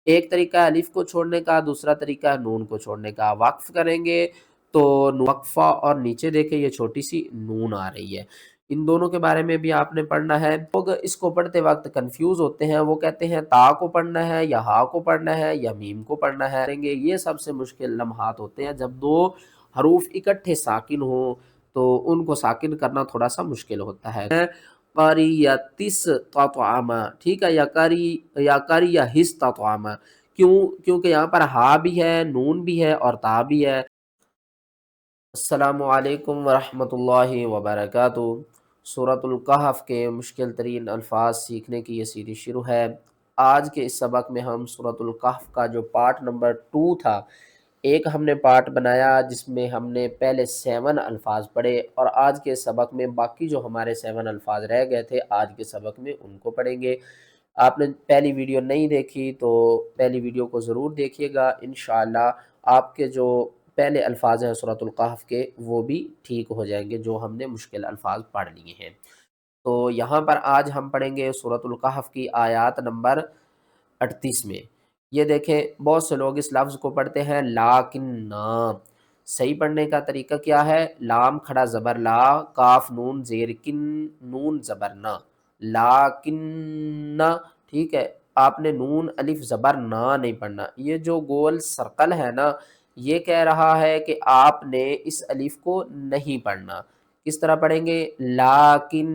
ایک طریقہ ہے الف کو چھوڑنے کا، دوسرا طریقہ ہے نون کو چھوڑنے کا۔ وقف کریں گے تو وقفہ اور نیچے دیکھیں یہ چھوٹی سی نون آ رہی ہے، ان دونوں کے بارے میں بھی آپ نے پڑھنا ہے۔ لوگ اس کو پڑھتے وقت کنفیوز ہوتے ہیں، وہ کہتے ہیں تا کو پڑھنا ہے یا ہا کو پڑھنا ہے یا میم کو پڑھنا ہے۔ یہ سب سے مشکل لمحات ہوتے ہیں جب دو حروف اکٹھے ساکن ہوں تو ان کو ساکن کرنا تھوڑا سا مشکل ہوتا ہے۔ قاری یا تس تطعما، ٹھیک ہے، یا قاری یا ہس تطعما، کیونکہ یہاں پر ہا بھی ہے، نون بھی ہے اور تا بھی ہے۔ السلام علیکم ورحمۃ اللہ وبرکاتہ۔ سورۃ الکہف کے مشکل ترین الفاظ سیکھنے کی یہ سیریز شروع ہے۔ آج کے اس سبق میں ہم سورۃ الکہف کا جو پارٹ نمبر 2 تھا، ایک ہم نے پارٹ بنایا جس میں ہم نے پہلے 7 الفاظ پڑھے، اور آج کے سبق میں باقی جو ہمارے 7 الفاظ رہ گئے تھے آج کے سبق میں ان کو پڑھیں گے۔ آپ نے پہلی ویڈیو نہیں دیکھی تو پہلی ویڈیو کو ضرور دیکھیے گا، انشاءاللہ آپ کے جو پہلے الفاظ ہیں سورۃ الکہف کے وہ بھی ٹھیک ہو جائیں گے جو ہم نے مشکل الفاظ پڑھ لیے ہیں۔ تو یہاں پر آج ہم پڑھیں گے سورۃ الکہف کی آیات نمبر 38 میں۔ یہ دیکھیں بہت سے لوگ اس لفظ کو پڑھتے ہیں لیکن، صحیح پڑھنے کا طریقہ کیا ہے؟ لام کھڑا زبر لا، کاف نون زیر کن، نون زبر نا، لیکن، ٹھیک ہے، آپ نے نون الف زبر نا نہیں پڑھنا۔ یہ جو گول سرکل ہے نا، یہ کہہ رہا ہے کہ آپ نے اس الف کو نہیں پڑھنا۔ کس طرح پڑھیں گے؟ لیکن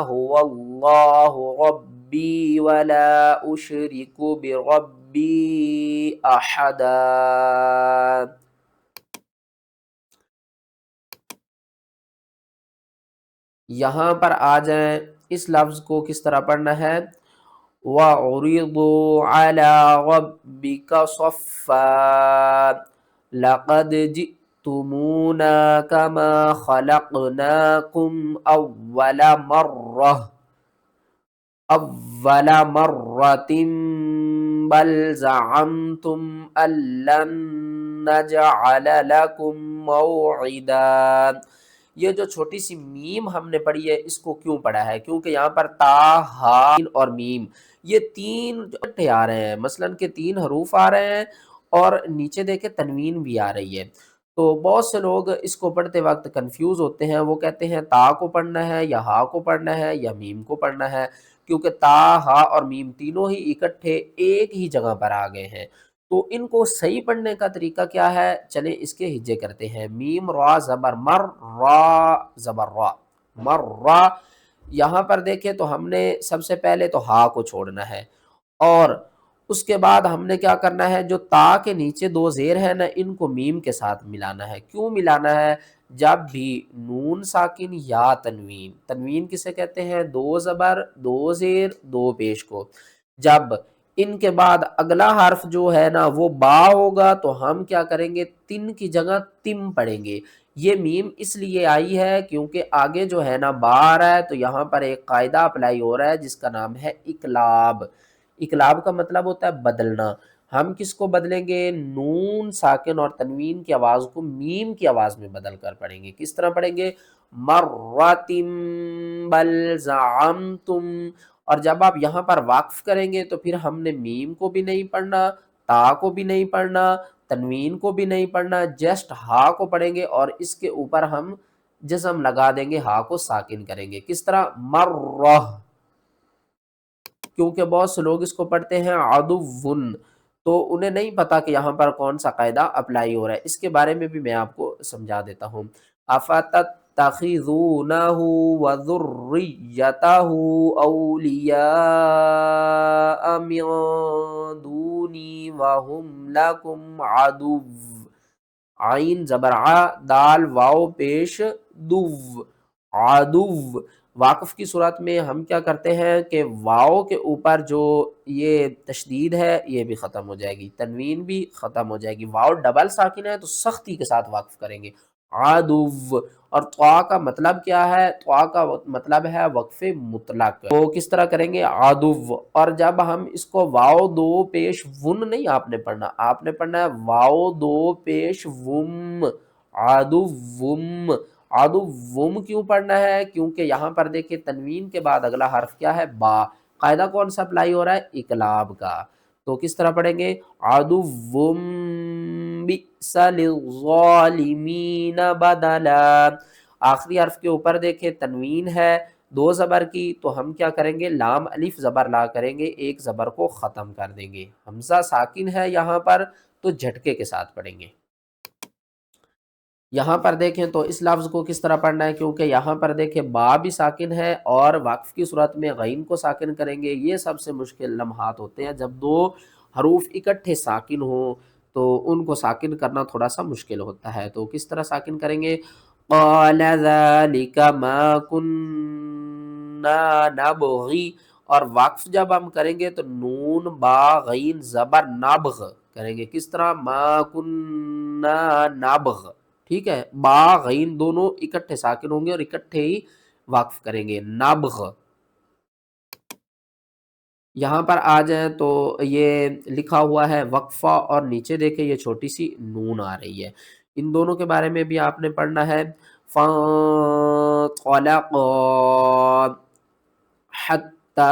هو اللہ ربی ولا اشرک بربی احدا۔ یہاں پر آ جائیں، اس لفظ کو کس طرح پڑھنا ہے؟ وَعُرِضُوا عَلَىٰ رَبِّكَ صَفًّا لَقَدْ جِئْتُمُونَا كَمَا خَلَقْنَاكُمْ أَوَّلَ مَرَّةٍ بَلْ زَعَمْتُمْ أَن لَّن نَّجْعَلَ لَكُم مَّوْعِدًا۔ یہ جو چھوٹی سی میم ہم نے پڑھی ہے اس کو کیوں پڑھا ہے؟ کیونکہ یہاں پر تا، ہا اور میم یہ تین اکٹھے آ رہے ہیں، مثلاً کہ 3 حروف آ رہے ہیں اور نیچے دیکھیں تنوین بھی آ رہی ہے۔ تو بہت سے لوگ اس کو پڑھتے وقت کنفیوز ہوتے ہیں، وہ کہتے ہیں تا کو پڑھنا ہے یا ہا کو پڑھنا ہے یا میم کو پڑھنا ہے، کیونکہ تا، ہا اور میم تینوں ہی اکٹھے ایک ہی جگہ پر آ گئے ہیں۔ تو ان کو صحیح پڑھنے کا طریقہ کیا ہے؟ چلیں اس کے ہجے کرتے ہیں۔ میم را زبر مر، را زبر را، مر را۔ یہاں پر دیکھیں تو ہم نے سب سے پہلے تو ہا کو چھوڑنا ہے، اور اس کے بعد ہم نے کیا کرنا ہے؟ جو تا کے نیچے 2 زیر ہیں نا، ان کو میم کے ساتھ ملانا ہے۔ کیوں ملانا ہے؟ جب بھی نون ساکن یا تنوین، تنوین کسے کہتے ہیں؟ 2 زبر 2 زیر 2 پیش کو، جب ان کے بعد اگلا حرف جو ہے نا وہ با ہوگا تو ہم کیا کریں گے؟ تن کی جگہ تم پڑھیں گے۔ یہ میم اس لیے آئی ہے کیونکہ آگے جو ہے نا با آ رہا ہے، تو یہاں پر ایک قاعدہ اپلائی ہو رہا ہے جس کا نام ہے اقلاب۔ اقلاب کا مطلب ہوتا ہے بدلنا۔ ہم کس کو بدلیں گے؟ نون ساکن اور تنوین کی آواز کو میم کی آواز میں بدل کر پڑھیں گے۔ کس طرح پڑھیں گے؟ مراتم بل زعمتم، اور جب آپ یہاں پر وقف کریں گے تو پھر ہم نے میم کو بھی نہیں پڑھنا، تا کو بھی نہیں پڑھنا، تنوین کو بھی نہیں پڑھنا، جسٹ ہا کو پڑھیں گے اور اس کے اوپر ہم جزم لگا دیں گے، ہا کو ساکن کریں گے۔ کس طرح؟ مرہ، کیونکہ بہت سے لوگ اس کو پڑھتے ہیں عدوٌ، تو انہیں نہیں پتا کہ یہاں پر کون سا قاعدہ اپلائی ہو رہا ہے۔ اس کے بارے میں بھی میں آپ کو سمجھا دیتا ہوں۔ افتتخذونہ وذریتہ اولیاء من دونی وہم لکم عدو، عین زبر ع، دال واو پیش دو، عدو۔ واقف کی صورت میں ہم کیا کرتے ہیں کہ واو کے اوپر جو یہ تشدید ہے یہ بھی ختم ہو جائے گی، تنوین بھی ختم ہو جائے گی۔ واو ڈبل ساکن ہے تو سختی کے ساتھ واقف کریں گے، عدو۔ اور طوا کا مطلب کیا ہے؟ طوا کا مطلب ہے وقف مطلق، تو کس طرح کریں گے؟ عدو۔ اور جب ہم اس کو واو 2 پیش ون نہیں آپ نے پڑھنا، آپ نے پڑھنا ہے واو 2 پیش وم، عدوم۔ عدوم کیوں پڑھنا ہے؟ کیونکہ یہاں پر دیکھیں تنوین کے بعد اگلا حرف کیا ہے؟ با۔ قاعدہ کون سا اپلائی ہو رہا ہے؟ اقلاب کا۔ تو کس طرح پڑھیں گے؟ عدوم بئس للظالمین بدلا۔ آخری حرف کے اوپر دیکھیں تنوین ہے دو زبر کی، تو ہم کیا کریں گے؟ لام الف زبر لا کریں گے، ایک زبر کو ختم کر دیں گے۔ حمزہ ساکن ہے یہاں پر تو جھٹکے کے ساتھ پڑھیں گے۔ یہاں پر دیکھیں تو اس لفظ کو کس طرح پڑھنا ہے، کیونکہ یہاں پر دیکھیں با بھی ساکن ہے اور وقف کی صورت میں غین کو ساکن کریں گے۔ یہ سب سے مشکل لمحات ہوتے ہیں جب دو حروف اکٹھے ساکن ہوں تو ان کو ساکن کرنا تھوڑا سا مشکل ہوتا ہے۔ تو کس طرح ساکن کریں گے؟ قال ذلك ما كنا نبغي، اور وقف جب ہم کریں گے تو نون با غین زبر نبغ کریں گے۔ کس طرح؟ ما كنا نبغ، ٹھیک ہے، با غین دونوں اکٹھے ساکن ہوں گے اور اکٹھے ہی وقف کریں گے، نبغ۔ یہاں پر آ جائیں تو یہ لکھا ہوا ہے وقفہ اور نیچے دیکھیں یہ چھوٹی سی نون آ رہی ہے، ان دونوں کے بارے میں بھی آپ نے پڑھنا ہے۔ فَانطَلَقَا حَتَّى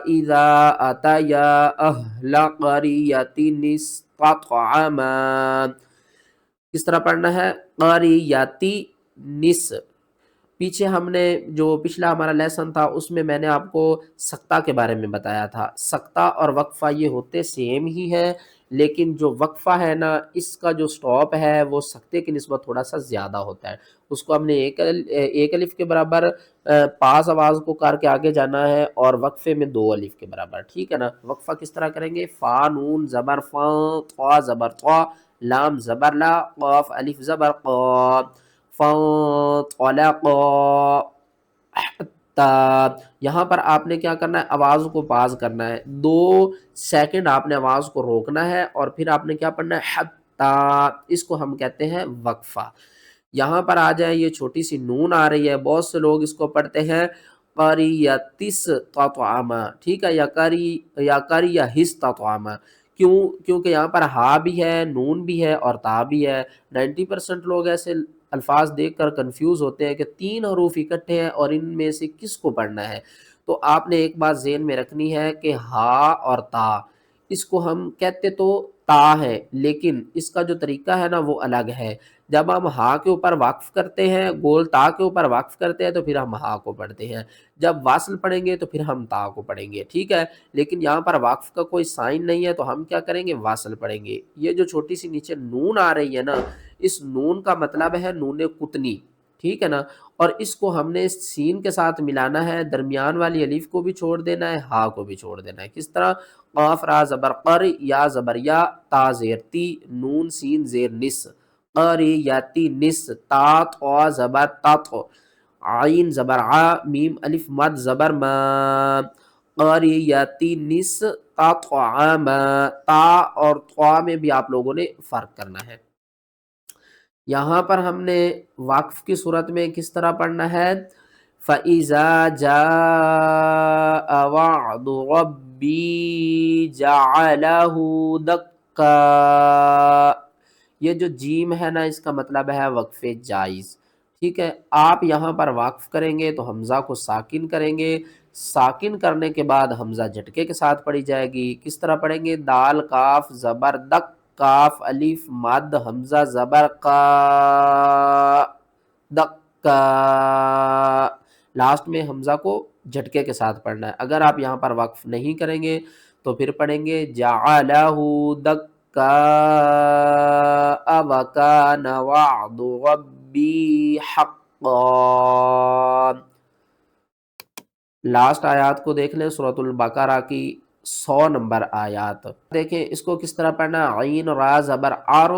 إِذَا أَتَيَا أَهْلَ قَرْيَةٍ اسْتَطْعَمَا، کس طرح پڑھنا ہے؟ قَرْيَةٍ نِس۔ پیچھے ہم نے جو پچھلا ہمارا لیسن تھا اس میں میں نے آپ کو سکتہ کے بارے میں بتایا تھا۔ سکتہ اور وقفہ یہ ہوتے سیم ہی ہے، لیکن جو وقفہ ہے نا اس کا جو سٹاپ ہے وہ سکتے کی نسبت تھوڑا سا زیادہ ہوتا ہے۔ اس کو ہم نے ایک الف کے برابر پاس آواز کو کر کے آگے جانا ہے اور وقفے میں دو الف کے برابر، ٹھیک ہے نا۔ وقفہ کس طرح کریں گے؟ فا نون زبر فا، طا زبر طا، لام زبر لا، قاف الف زبر قا، فانطلقا حتی۔ یہاں پر آپ نے کیا کرنا ہے؟ آواز کو پاز کرنا ہے، 2 سیکنڈ آپ نے آواز کو روکنا ہے اور پھر آپ نے کیا پڑھنا ہے؟ حتی، اس کو ہم کہتے ہیں وقفہ۔ یہاں پر آ جائیں یہ چھوٹی سی نون آ رہی ہے، بہت سے لوگ اس کو پڑھتے ہیں قریتس تطعما، ٹھیک ہے، یا قریہس تطعما، کیونکہ یہاں پر ہا بھی ہے، نون بھی ہے اور تا بھی ہے۔ 90% لوگ ایسے الفاظ دیکھ کر کنفیوز ہوتے ہیں کہ 3 حروف اکٹھے ہیں اور ان میں سے کس کو پڑھنا ہے۔ تو آپ نے ایک بات ذہن میں رکھنی ہے کہ ہا اور تا، اس کو ہم کہتے تو تا ہے لیکن اس کا جو طریقہ ہے نا وہ الگ ہے۔ جب ہم ہا کے اوپر وقف کرتے ہیں، گول تا کے اوپر وقف کرتے ہیں تو پھر ہم ہا کو پڑھتے ہیں، جب واصل پڑھیں گے تو پھر ہم تا کو پڑھیں گے، ٹھیک ہے۔ لیکن یہاں پر وقف کا کوئی سائن نہیں ہے تو ہم کیا کریں گے؟ واصل پڑھیں گے۔ یہ جو چھوٹی سی نیچے نون آ رہی ہے نا، اس نون کا مطلب ہے نون قطنی، ٹھیک ہے نا، اور اس کو ہم نے سین کے ساتھ ملانا ہے، درمیان والی الف کو بھی چھوڑ دینا ہے، ہا کو بھی چھوڑ دینا ہے۔ کس طرح؟ قاف را زبر قر، یا زبر یا، تا زیر تی، نون سین زیر نس، قریتی نس، تا طا زبر تط، عین زبر ع، میم الف مد زبر ما، قریتی نس تطعما۔ تا اور طا میں بھی آپ لوگوں نے فرق کرنا ہے۔ یہاں پر ہم نے وقف کی صورت میں کس طرح پڑھنا ہے؟ فَإِذَا جَاءَ وَعْدُ رَبِّي جَعَلَهُ دَكَّا، یہ جو جیم ہے نا اس کا مطلب ہے وقف جائز، ٹھیک ہے۔ آپ یہاں پر وقف کریں گے تو حمزہ کو ساکن کریں گے، ساکن کرنے کے بعد حمزہ جھٹکے کے ساتھ پڑھی جائے گی۔ کس طرح پڑھیں گے؟ دال کاف زبر دک، کاف الف مد حمزہ زبر قا، دکا، لاسٹ میں حمزہ کو جھٹکے کے ساتھ پڑھنا ہے۔ اگر آپ یہاں پر وقف نہیں کریں گے تو پھر پڑھیں گے جعلہ دکا وکان وعد ربی حقا۔ لاسٹ آیات کو دیکھ لیں، سورۃ البقرہ کی 100 نمبر آیات دیکھیں، اس کو کس طرح پڑھنا ہے؟ عین را زبر ار،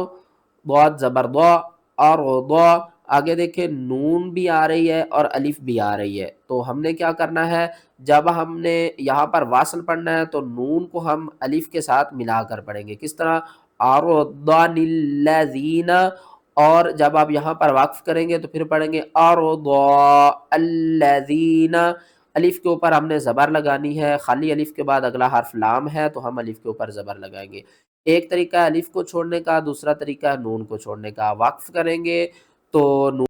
ضاد زبر ضا، اور ضا، آگے دیکھیں نون بھی آ رہی ہے اور الف بھی آ رہی ہے، تو ہم نے کیا کرنا ہے؟ جب ہم نے یہاں پر واصل پڑھنا ہے تو نون کو ہم الف کے ساتھ ملا کر پڑھیں گے۔ کس طرح؟ ارضان الذین، اور جب آپ یہاں پر وقف کریں گے تو پھر پڑھیں گے ارضا الذین، الف کے اوپر ہم نے زبر لگانی ہے، خالی الف کے بعد اگلا حرف لام ہے تو ہم الف کے اوپر زبر لگائیں گے۔ ایک طریقہ ہے الف کو چھوڑنے کا، دوسرا طریقہ ہے نون کو چھوڑنے کا۔ وقف کریں گے تو